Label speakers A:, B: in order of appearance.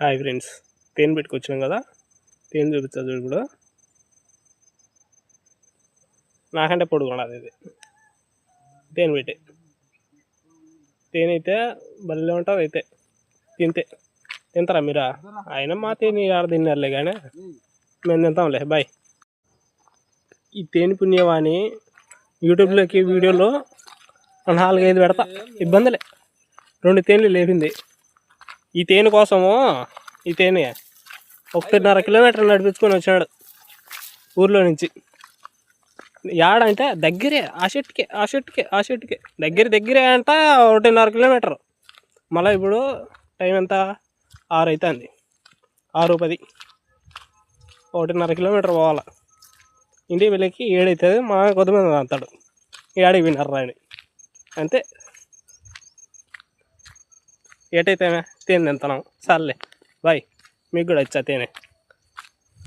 A: Hi friends, తేనె పెట్టుకొచ్చినాం కదా. తేనె చూపిస్తా చూడు. ఇప్పుడు నాకంటే పొడుగు ఉండదు ఇది. తేనె పెట్టి తేనె అయితే భలే ఉంటుంది. అయితే తింటారా మీరా? అయినా మా తేనె ఆడ తిన్నారులే, కానీ మేము తింటాంలే. బాయ్. ఈ తేనె పుణ్యవాణి యూట్యూబ్లోకి వీడియోలో 4-5 పెడతా, ఇబ్బందిలే. 2 తేనెలు లేపింది. ఈ తేనె కోసము ఈ తేనె 1.5 కిలోమీటర్ నడిపించుకొని వచ్చాడు ఊర్లో నుంచి. ఏడంటే దగ్గరే, ఆ చెట్టుకే దగ్గరే అంట. 1.5 కిలోమీటర్. మళ్ళీ ఇప్పుడు టైం ఎంత? 6 అవుతుంది. 6:10. 1.5 కిలోమీటర్ పోవాలి. ఇంటికి వెళ్ళకి 7 అవుతుంది. మా కొద్దిమంది అంతాడు ఏడికి వినర్రా అని. అంతే. ఏటైతే తేనె తింటున్నాం. సర్లే బాయ్. మీకు కూడా ఇచ్చా తేనె.